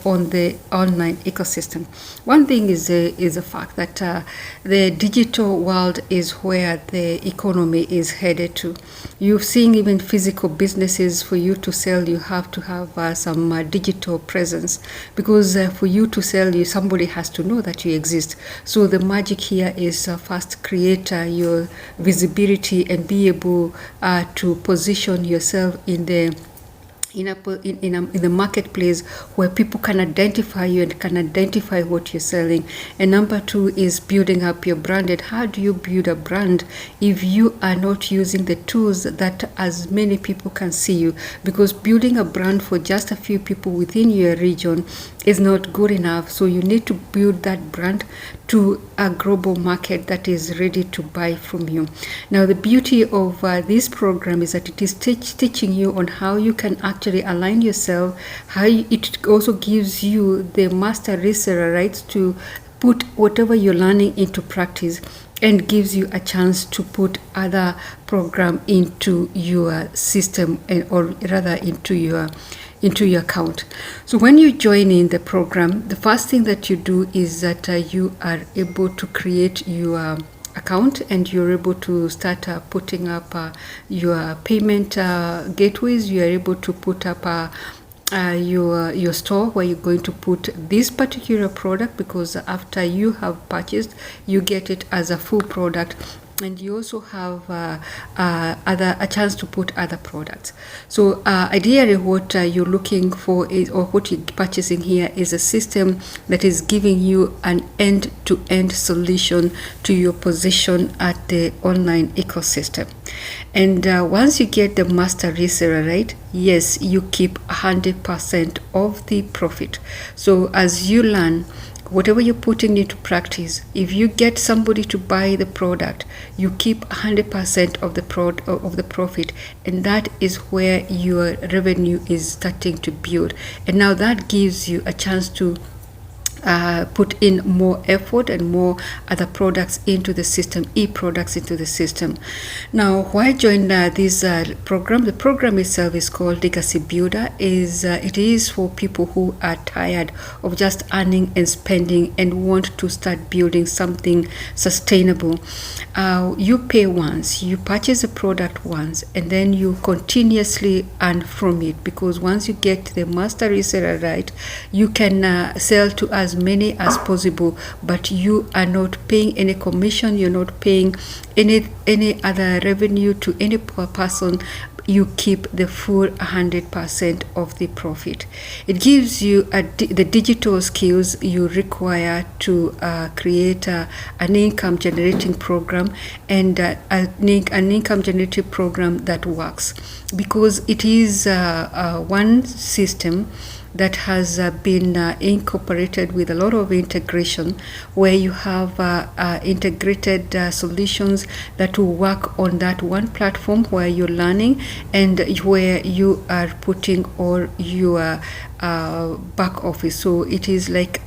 on the online ecosystem. One thing is the fact that the digital world is where the economy is headed to. You've seen even physical businesses, for you to sell, you have to have some digital presence, because for you to sell, somebody has to know that you exist. So the magic here is first create your visibility and be able to position yourself in the marketplace where people can identify you and can identify what you're selling. And number two is building up your brand. And how do you build a brand if you are not using the tools that as many people can see you? Because building a brand for just a few people within your region is not good enough. So you need to build that brand to a global market that is ready to buy from you. Now, the beauty of this program is that it is teaching you on how you can actually align yourself, it also gives you the master reseller rights to put whatever you're learning into practice, and gives you a chance to put other program into your system, or rather into your account. So when you join in the program, the first thing that you do is that you are able to create your account, and you're able to start putting up your payment gateways. You are able to put up your store where you're going to put this particular product, because after you have purchased, you get it as a full product. And you also have a chance to put other products. So ideally what you're looking for is, or what you're purchasing here, is a system that is giving you an end-to-end solution to your position at the online ecosystem. And once you get the master reseller right, yes, you keep 100% of the profit. So as you learn, whatever you're putting into practice, if you get somebody to buy the product, you keep 100% of the profit, and that is where your revenue is starting to build. And now that gives you a chance to put in more effort and more other products into the system, e-products into the system. Now, why join this program? The program itself is called Legacy Builder. It is for people who are tired of just earning and spending and want to start building something sustainable. You pay once, you purchase a product once, and then you continuously earn from it, because once you get the master reseller right, you can sell to as many as possible, but you are not paying any commission, you're not paying any other revenue to any person. You keep the full 100% of the profit. It gives you the digital skills you require to create an income generating program, and an income generating program that works, because it is one system that has been incorporated with a lot of integration, where you have integrated solutions that will work on that one platform where you're learning, and where you are putting all your back office. So it is like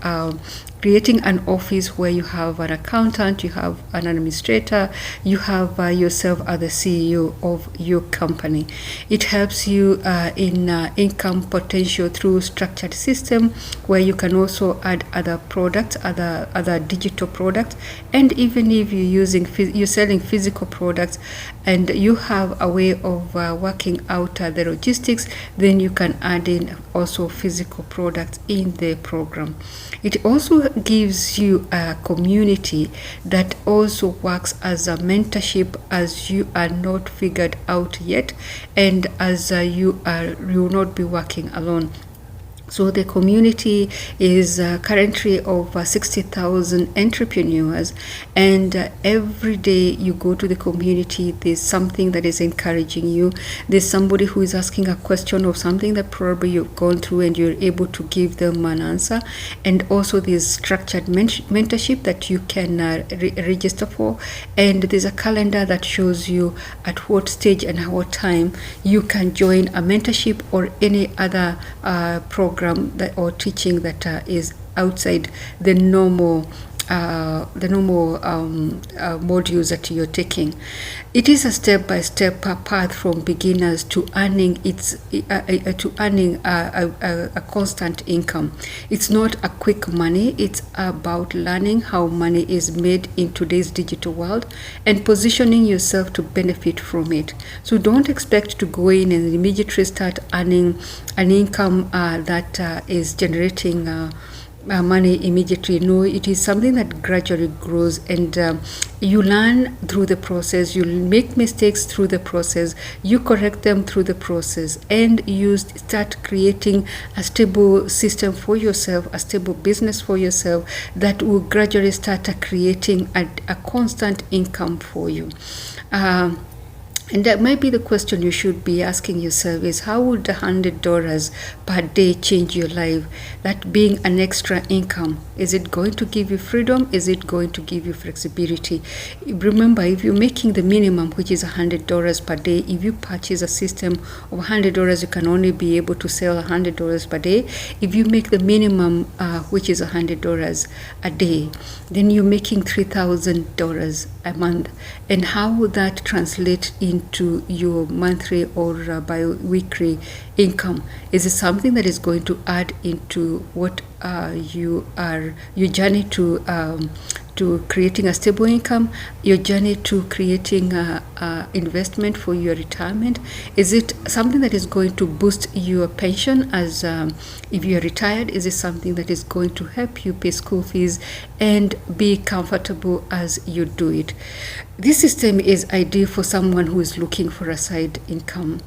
creating an office where you have an accountant, you have an administrator, you have yourself as the CEO of your company. It helps you in income potential through structured system, where you can also add other products, other digital products. And even if you're selling physical products and you have a way of working out the logistics, then you can add in also physical products in the program. It also gives you a community that also works as a mentorship, as you are not figured out yet, and as you will not be working alone. So the community is currently over 60,000 entrepreneurs, and every day you go to the community, there's something that is encouraging you. There's somebody who is asking a question of something that probably you've gone through, and you're able to give them an answer. And also there's structured mentorship that you can register for, and there's a calendar that shows you at what stage and at what time you can join a mentorship or any other program or teaching that is outside the normal modules that you're taking. It is a step-by-step path from beginners to earning a constant income. It's not a quick money. It's about learning how money is made in today's digital world and positioning yourself to benefit from it. So don't expect to go in and immediately start earning an income that is generating money immediately. No, it is something that gradually grows, and you learn through the process. You make mistakes through the process, you correct them through the process, and you start creating a stable system for yourself, a stable business for yourself that will gradually start creating a constant income for you. And that might be the question you should be asking yourself is, how would $100 per day change your life? That being an extra income, is it going to give you freedom? Is it going to give you flexibility? Remember, if you're making the minimum, which is $100 per day, if you purchase a system of $100, you can only be able to sell $100 per day. If you make the minimum, which is $100 a day, then you're making $3,000 a month. And how would that translate into your monthly or bi-weekly income? Is it something that is going to add into what your journey to creating a stable income, your journey to creating investment for your retirement? Is it something that is going to boost your pension as if you're retired? Is it something that is going to help you pay school fees and be comfortable as you do it? This system is ideal for someone who is looking for a side income.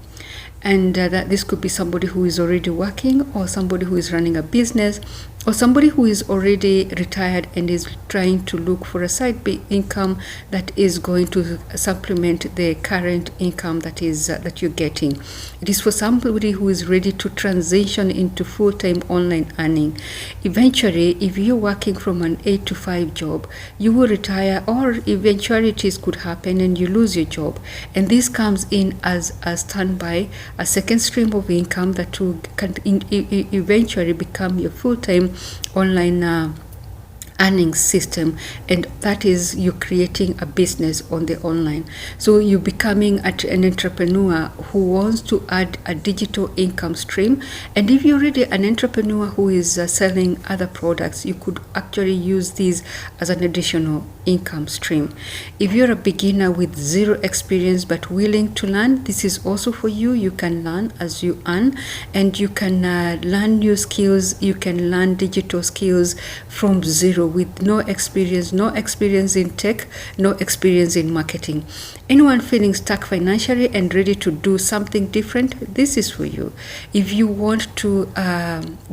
And that this could be somebody who is already working, or somebody who is running a business, or somebody who is already retired and is trying to look for a side income that is going to supplement the current income that you're getting. It is for somebody who is ready to transition into full-time online earning. Eventually, if you're working from an 8 to 5 job, you will retire, or eventualities could happen and you lose your job. And this comes in as a standby, a second stream of income that will eventually become your full-time online earning system, and that is you creating a business on the online. So you're becoming an entrepreneur who wants to add a digital income stream. And if you're already an entrepreneur who is selling other products, you could actually use these as an additional income stream. If you're a beginner with zero experience but willing to learn, this is also for you. You can learn as you earn, and you can learn new skills. You can learn digital skills from zero with no experience in tech, no experience in marketing. Anyone feeling stuck financially and ready to do something different, this is for you. If you want to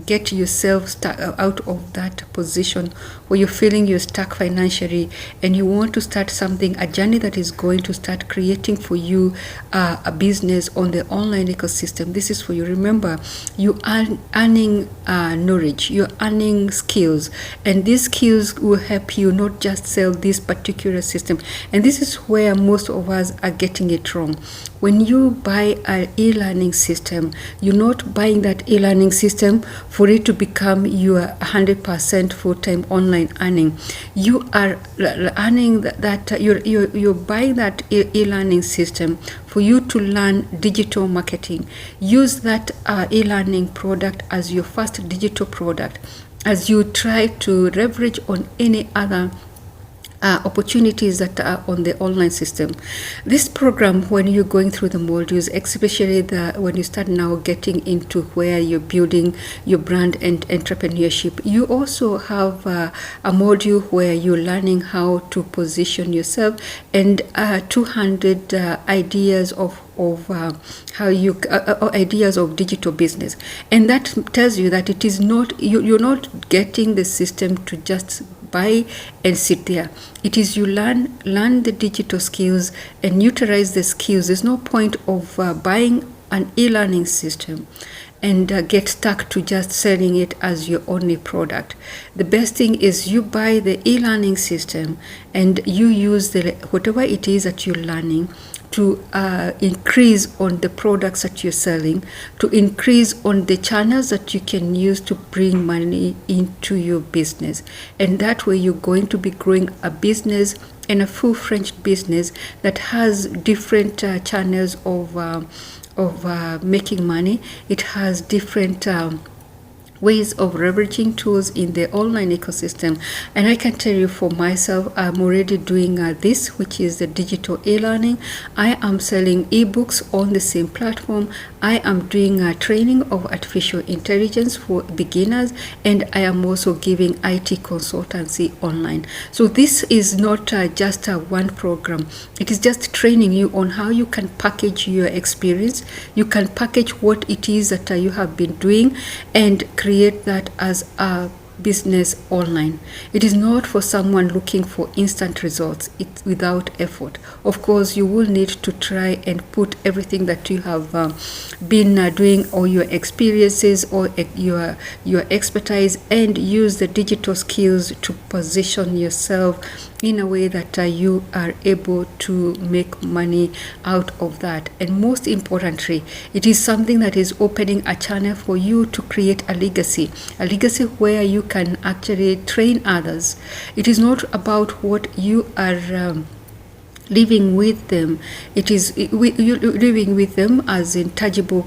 get yourself out of that position where you're feeling you're stuck financially and you want to start something, a journey that is going to start creating for you a business on the online ecosystem, this is for you. Remember, you are earning knowledge, you're earning skills, and these skills will help you not just sell this particular system. And this is where most of us are getting it wrong. When you buy an e-learning system, you're not buying that e-learning system for it to become your 100% full-time online earning. You are earning you're buying that e-learning system for you to learn digital marketing. Use that e-learning product as your first digital product as you try to leverage on any other opportunities that are on the online system. This program, when you're going through the modules, especially when you start now getting into where you're building your brand and entrepreneurship, you also have a module where you're learning how to position yourself, and 200 ideas of ideas of digital business. And that tells you that it is not, you're not getting the system to just buy and sit there. It is you learn the digital skills and utilize the skills. There's no point of buying an e-learning system and get stuck to just selling it as your only product. The best thing is you buy the e-learning system and you use whatever it is that you're learning to increase on the products that you're selling, to increase on the channels that you can use to bring money into your business. And that way you're going to be growing a business, and a full-fledged business that has different channels of making money. It has different ways of leveraging tools in the online ecosystem. And I can tell you for myself, I'm already doing this, which is the digital e-learning. I am selling ebooks on the same platform. I am doing a training of artificial intelligence for beginners, and I am also giving IT consultancy online. So this is not just one program. It is just training you on how you can package your experience. You can package what it is that you have been doing and create that as a business online. It is not for someone looking for instant results. It's without effort. Of course, you will need to try and put everything that you have been doing, or your experiences, or your expertise, and use the digital skills to position yourself in a way that you are able to make money out of that. And most importantly, it is something that is opening a channel for you to create a legacy where you can actually train others. It is not about what you are living with them. It is you living with them as in tangible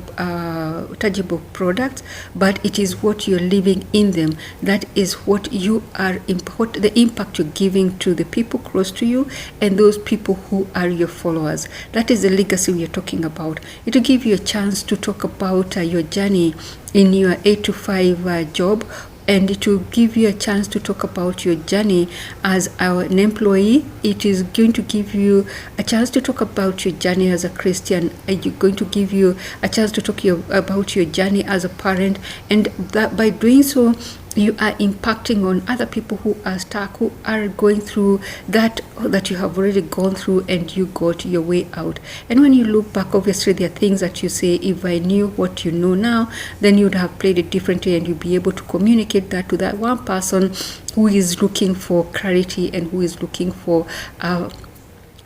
products, but it is what you're living in them. That is what you are, what the impact you're giving to the people close to you and those people who are your followers. That is the legacy we are talking about. It will give you a chance to talk about your journey in your 8 to 5 job, and it will give you a chance to talk about your journey as an employee. It is going to give you a chance to talk about your journey as a Christian. It's going to give you a chance to talk about your journey as a parent, and that by doing so, you are impacting on other people who are stuck, who are going through that you have already gone through, and you got your way out. And when you look back, obviously there are things that you say, if I knew what you know now, then you'd have played it differently, and you'd be able to communicate that to that one person who is looking for clarity and who is looking for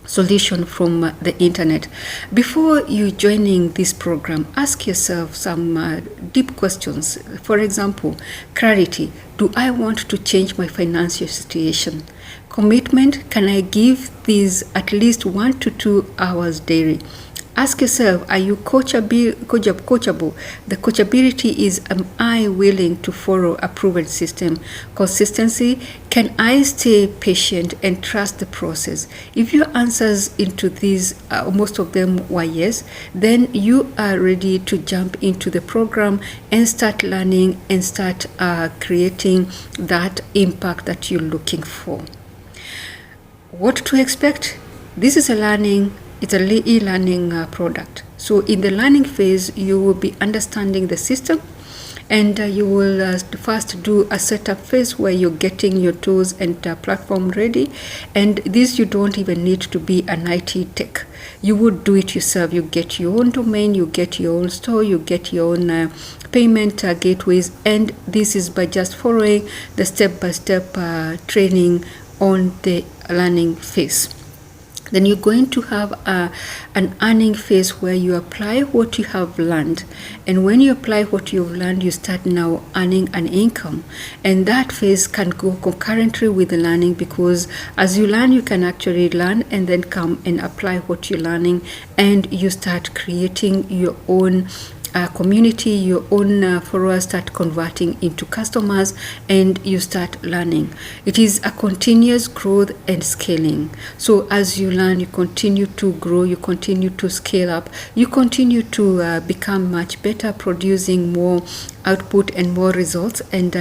solution from the internet. Before you joining this program, ask yourself some deep questions. For example, clarity. Do I want to change my financial situation? Commitment. Can I give these at least 1 to 2 hours daily? Ask yourself, are you coachable? The coachability is, am I willing to follow a proven system? Consistency, can I stay patient and trust the process? If your answers into these, most of them were yes, then you are ready to jump into the program and start learning and start creating that impact that you're looking for. What to expect? This is a learning. It's an e-learning product. So in the learning phase, you will be understanding the system, and you will first do a setup phase where you're getting your tools and platform ready. And this, you don't even need to be an IT tech. You would do it yourself. You get your own domain, you get your own store, you get your own payment gateways, and this is by just following the step-by-step training on the learning phase. Then you're going to have an earning phase where you apply what you have learned. And when you apply what you've learned, you start now earning an income. And that phase can go concurrently with the learning, because as you learn, you can actually learn and then come and apply what you're learning, and you start creating your own community, your own followers start converting into customers, and you start learning. It is a continuous growth and scaling. So as you learn, you continue to grow, you continue to scale up, you continue to become much better, producing more output and more results, and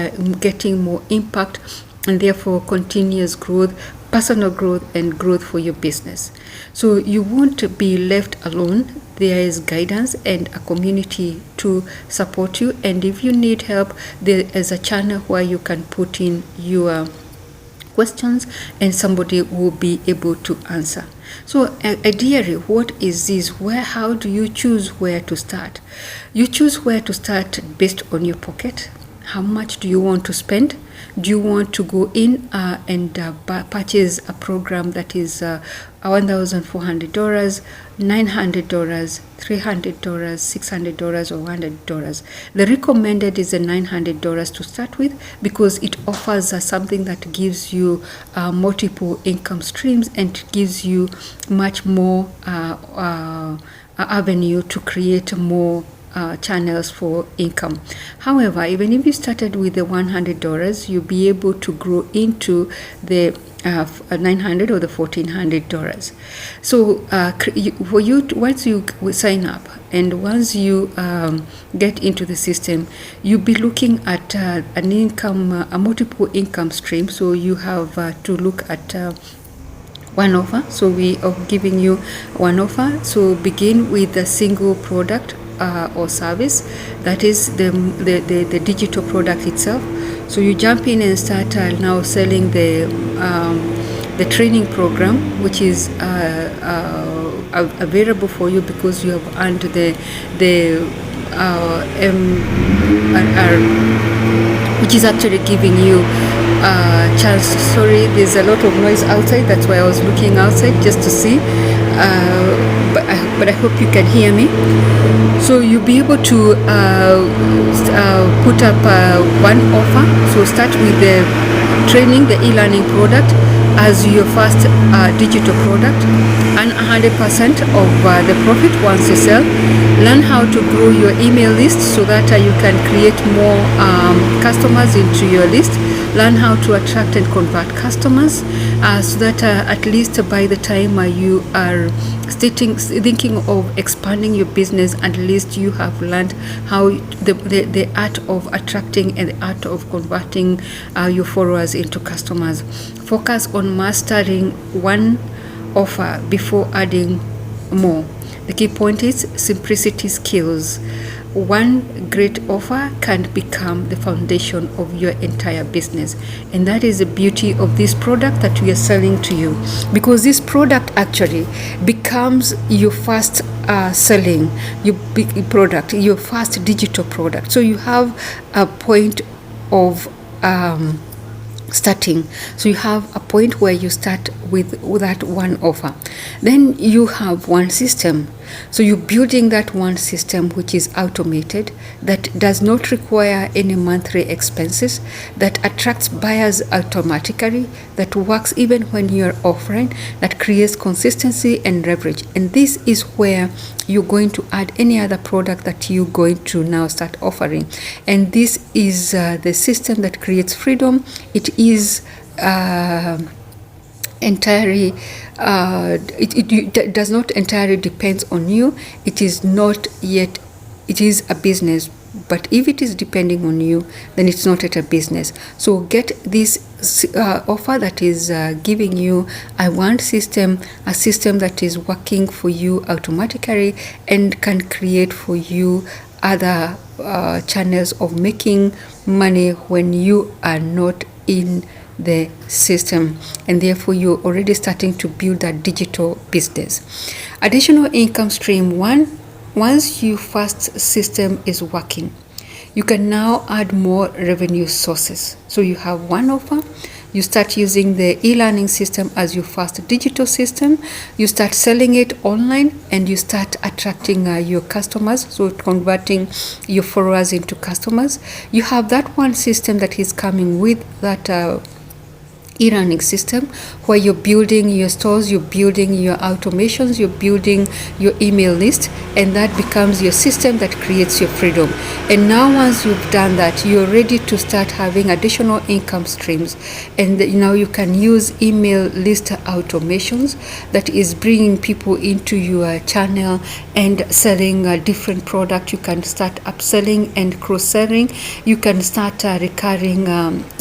getting more impact, and therefore continuous growth, personal growth, and growth for your business. So you won't be left alone. There is guidance and a community to support you. And if you need help, there is a channel where you can put in your questions and somebody will be able to answer. So ideally, what is this? How do you choose where to start? You choose where to start based on your pocket. How much do you want to spend? Do you want to go in and purchase a program that is $1,400, $900, $300, $600, or $100? The recommended is the $900 to start with, because it offers something that gives you multiple income streams and gives you much more avenue to create more channels for income. However, even if you started with the $100, you'll be able to grow into the $900 or the $1,400. So for you, once you sign up and once you get into the system, you'll be looking at an income, a multiple income stream. So you have to look at one offer. So we are giving you one offer. So begin with a single product or service, that is the digital product itself. So you jump in and start now selling the training program, which is available for you because you have earned the MRR, which is actually giving you a chance. Sorry, there's a lot of noise outside, that's why I was looking outside just to see, but I hope you can hear me. So you'll be able to put up one offer. So start with the training, the e-learning product as your first digital product, and 100% of the profit once you sell. Learn how to grow your email list so that you can create more customers into your list. Learn how to attract and convert customers so that at least by the time you are thinking of expanding your business, at least you have learned how the art of attracting and the art of converting your followers into customers. Focus on mastering one offer before adding more. The key point is simplicity skills. One great offer can become the foundation of your entire business, and that is the beauty of this product that we are selling to you, because this product actually becomes your first selling your big product, your first digital product. So you have a point of starting. So you have a point where you start with that one offer. Then you have one system. So you're building that one system which is automated, that does not require any monthly expenses, that attracts buyers automatically, that works even when you're offline, that creates consistency and leverage. And this is where you're going to add any other product that you're going to now start offering. And this is the system that creates freedom. It is entirely it does not entirely depends on you. It is not yet, it is a business, but if it is depending on you, then it's not yet a business. So get this offer that is giving you a one system, a system that is working for you automatically and can create for you other channels of making money when you are not in the system, and therefore you're already starting to build that digital business. Additional income stream one. Once your first system is working, you can now add more revenue sources. So you have one offer, you start using the e-learning system as your first digital system, you start selling it online, and you start attracting your customers, so converting your followers into customers. You have that one system that is coming with that e-learning system, where you're building your stores, you're building your automations, you're building your email list, and that becomes your system that creates your freedom. And now once you've done that, you're ready to start having additional income streams. And now you can use email list automations that is bringing people into your channel and selling a different product. You can start upselling and cross-selling. You can start recurring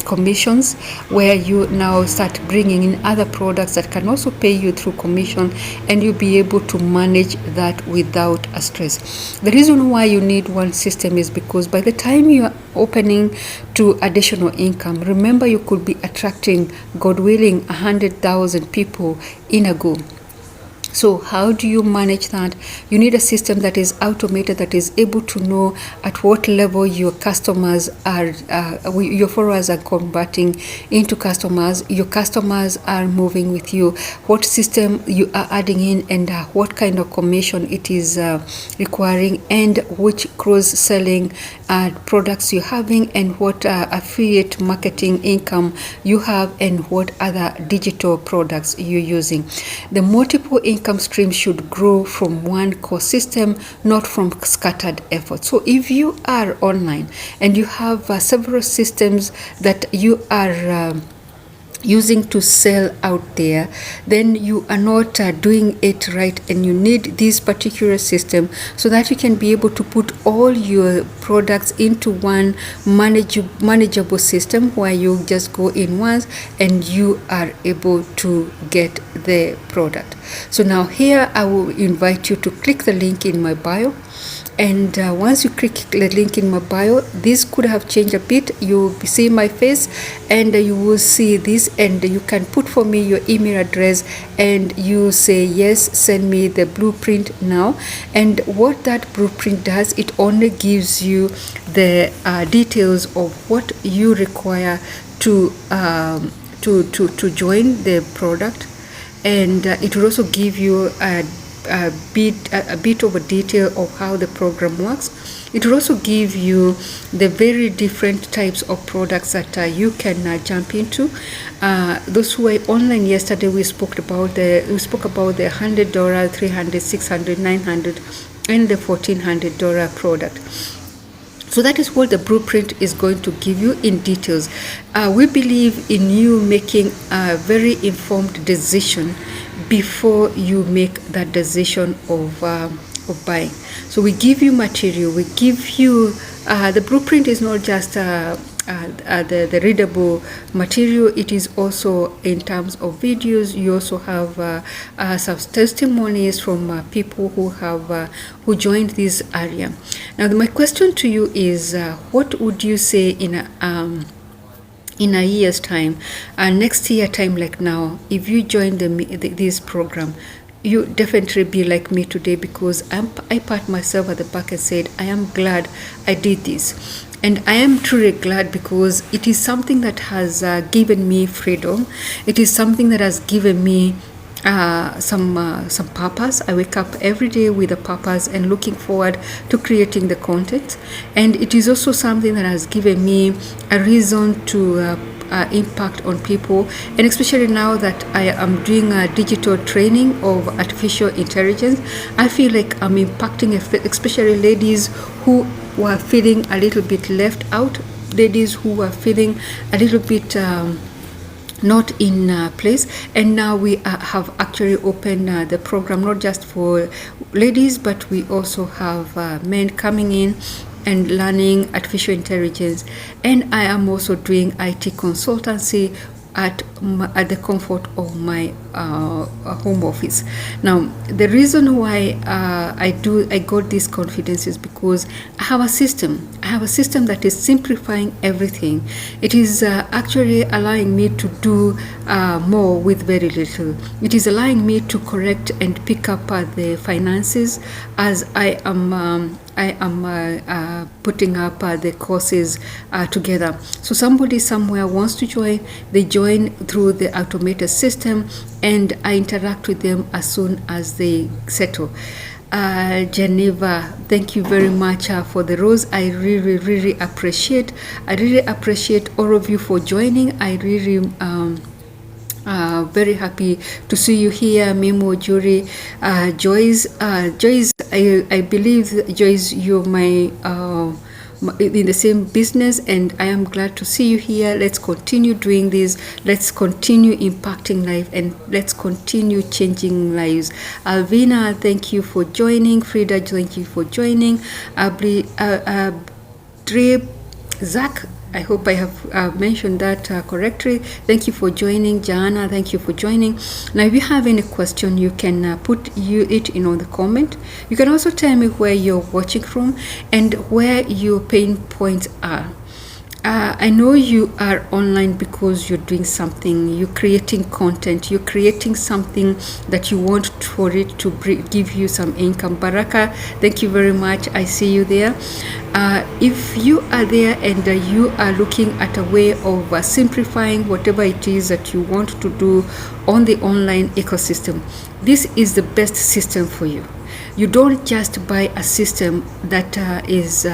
commissions, where you now start bringing in other products that can also pay you through commission, and you'll be able to manage that without a stress. The reason why you need one system is because by the time you are opening to additional income, remember you could be attracting, God willing, 100,000 people in a go. So how do you manage that? You need a system that is automated, that is able to know at what level your customers are, your followers are converting into customers, your customers are moving with you, what system you are adding in, and what kind of commission it is requiring, and which cross-selling products you're having, and what affiliate marketing income you have, and what other digital products you're using. The multiple income streams should grow from one core system, not from scattered effort. So if you are online and you have several systems that you are using to sell out there, then you are not doing it right, and you need this particular system so that you can be able to put all your products into one manageable system where you just go in once and you are able to get the product. So now here I will invite you to click the link in my bio. And once you click the link in my bio, this could have changed a bit. You'll see my face and you will see this, and you can put for me your email address and you say yes, send me the blueprint now. And what that blueprint does, it only gives you the details of what you require to join the product, and it will also give you a bit of a detail of how the program works. It will also give you the very different types of products that you can jump into. Those who were online yesterday, we spoke about the $100, $300, $600, $900, and the $1,400 product. So that is what the blueprint is going to give you in details. We believe in you making a very informed decision before you make that decision of buying. So we give you material, we give you the blueprint is not just the readable material, it is also in terms of videos. You also have some testimonies from people who have who joined this area. Now my question to you is, what would you say in a year's time, next year time like now, if you join this program, you definitely be like me today, because I pat myself at the back and said, I am glad I did this. And I am truly glad, because it is something that has given me freedom. It is something that has given me some purpose. I wake up every day with a purpose and looking forward to creating the content. And it is also something that has given me a reason to impact on people, and especially now that I am doing a digital training of artificial intelligence, I feel like I'm impacting especially ladies who were feeling a little bit left out, ladies who were feeling a little bit not in place. And now we have actually opened the program not just for ladies, but we also have men coming in and learning artificial intelligence. And I am also doing IT consultancy at the comfort of my home office. Now, the reason why I got this confidence is because I have a system. I have a system that is simplifying everything. It is actually allowing me to do more with very little. It is allowing me to correct and pick up the finances as I am putting up the courses together. So somebody somewhere wants to join, they join through the automated system, and I interact with them as soon as they settle. Geneva, thank you very much for the rose. I really appreciate all of you for joining. I really very happy to see you here. Memo, Jury, Joyce, I believe, Joyce, you're my in the same business, and I am glad to see you here. Let's continue doing this. Let's continue impacting life, and let's continue changing lives. Alvina, thank you for joining. Frida, thank you for joining. Zach, I hope I have mentioned that correctly. Thank you for joining. Jana, thank you for joining. Now, if you have any question, you can put it in on the comment. You can also tell me where you're watching from and where your pain points are. I know you are online because you're doing something, you're creating content, you're creating something that you want for it to give you some income. Baraka, thank you very much. I see you there. If you are there and you are looking at a way of simplifying whatever it is that you want to do on the online ecosystem, this is the best system for you. You don't just buy a system that is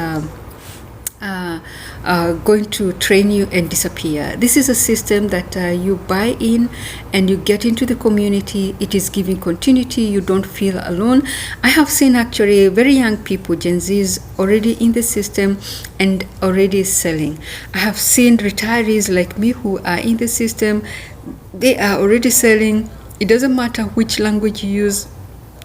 going to train you and disappear. This is a system that you buy in and you get into the community. It is giving continuity. You don't feel alone. I have seen actually very young people, Gen Zs, already in the system and already selling. I have seen retirees like me who are in the system. They are already selling. It doesn't matter which language you use.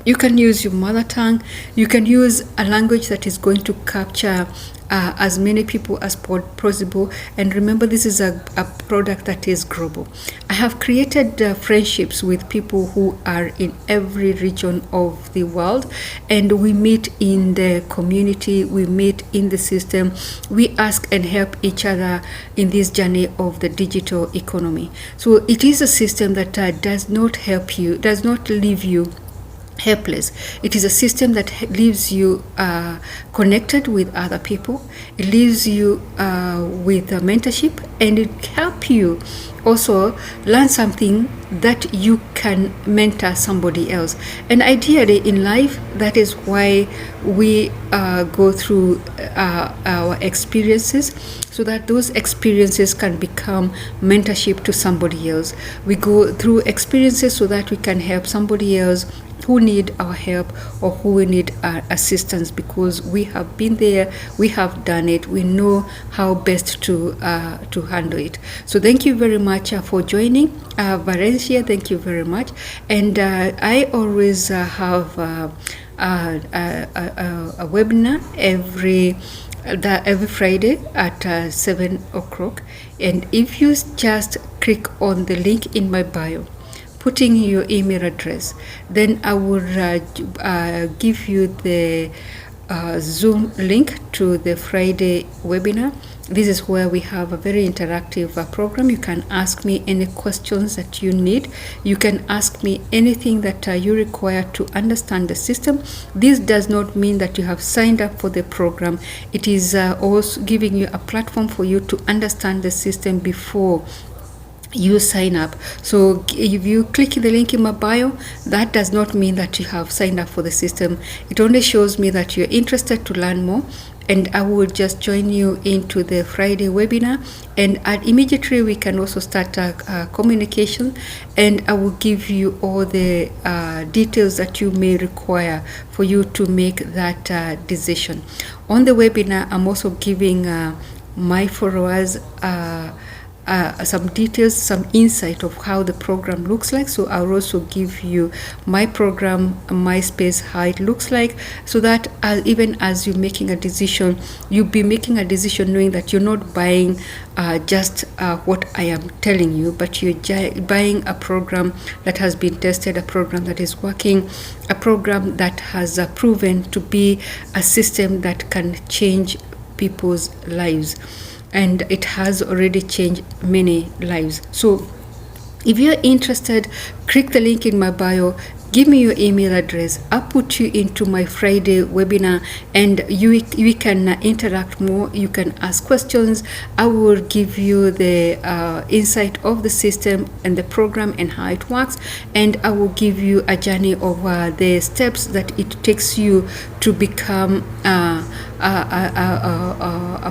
You can use your mother tongue. You can use a language that is going to capture as many people as possible. And remember, this is a product that is global. I have created friendships with people who are in every region of the world, and we meet in the community, we meet in the system, we ask and help each other in this journey of the digital economy. So it is a system that does not help you, does not leave you helpless. It is a system that leaves you connected with other people. It leaves you with a mentorship, and it helps you also learn something that you can mentor somebody else. And ideally in life, that is why we go through our experiences, so that those experiences can become mentorship to somebody else. We go through experiences so that we can help somebody else who need our help or who need our assistance, because we have been there, we have done it, we know how best to handle it. So thank you very much for joining. Valencia, thank you very much. And I always have a webinar every Friday at 7 o'clock. And if you just click on the link in my bio, putting your email address, then I will give you the Zoom link to the Friday webinar. This is where we have a very interactive program. You can ask me any questions that you need. You can ask me anything that you require to understand the system. This does not mean that you have signed up for the program. It is also giving you a platform for you to understand the system before you sign up. So if you click the link in my bio, that does not mean that you have signed up for the system. It only shows me that you're interested to learn more, and I will just join you into the Friday webinar, and immediately we can also start a communication, and I will give you all the details that you may require for you to make that decision. On the webinar, I'm also giving my followers some details, some insight of how the program looks like. So I'll also give you my program, my space, how it looks like, so that even as you're making a decision, you'll be making a decision knowing that you're not buying just what I am telling you, but you're buying a program that has been tested, a program that is working, a program that has proven to be a system that can change people's lives. And it has already changed many lives. So if you're interested, click the link in my bio, give me your email address. I'll put you into my Friday webinar, and we can interact more. You can ask questions. I will give you the insight of the system and the program and how it works, and I will give you a journey of the steps that it takes you to become a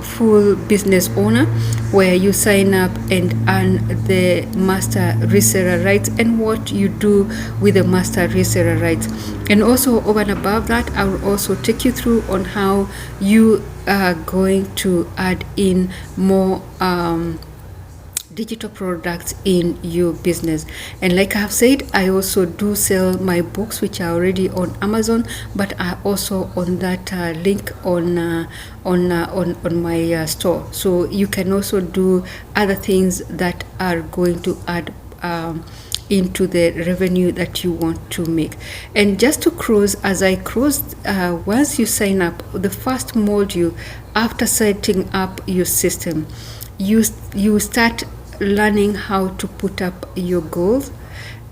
full business owner, where you sign up and earn the master reseller rights, and what you do with the master reseller rights. And also over and above that, I will also take you through on how you are going to add in more digital products in your business. And like I have said, I also do sell my books, which are already on Amazon, but are also on that link on my store. So you can also do other things that are going to add into the revenue that you want to make. And just to close, as I closed, once you sign up, the first module after setting up your system you start learning how to put up your goals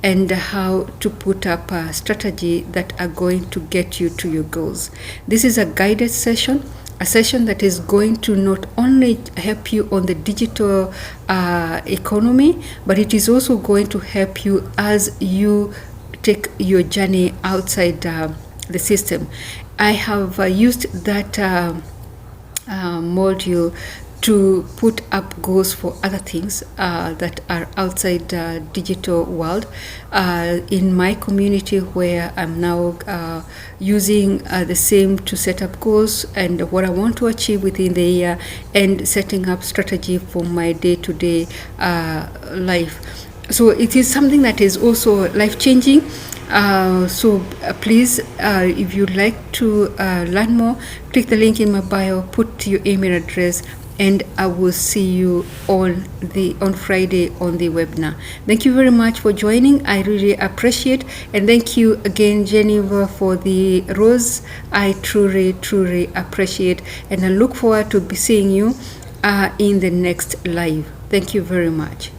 and how to put up a strategy that are going to get you to your goals. This is a guided session, a session that is going to not only help you on the digital economy, but it is also going to help you as you take your journey outside the system. I have used that module to put up goals for other things that are outside the digital world in my community, where I'm now using the same to set up goals and what I want to achieve within the year, and setting up strategy for my day-to-day life. So it is something that is also life-changing. Please, if you'd like to learn more, click the link in my bio, put your email address, and I will see you on Friday on the webinar. Thank you very much for joining. I really appreciate, and thank you again, Geneva, for the rose. I truly appreciate, and I look forward to be seeing you in the next live. Thank you very much.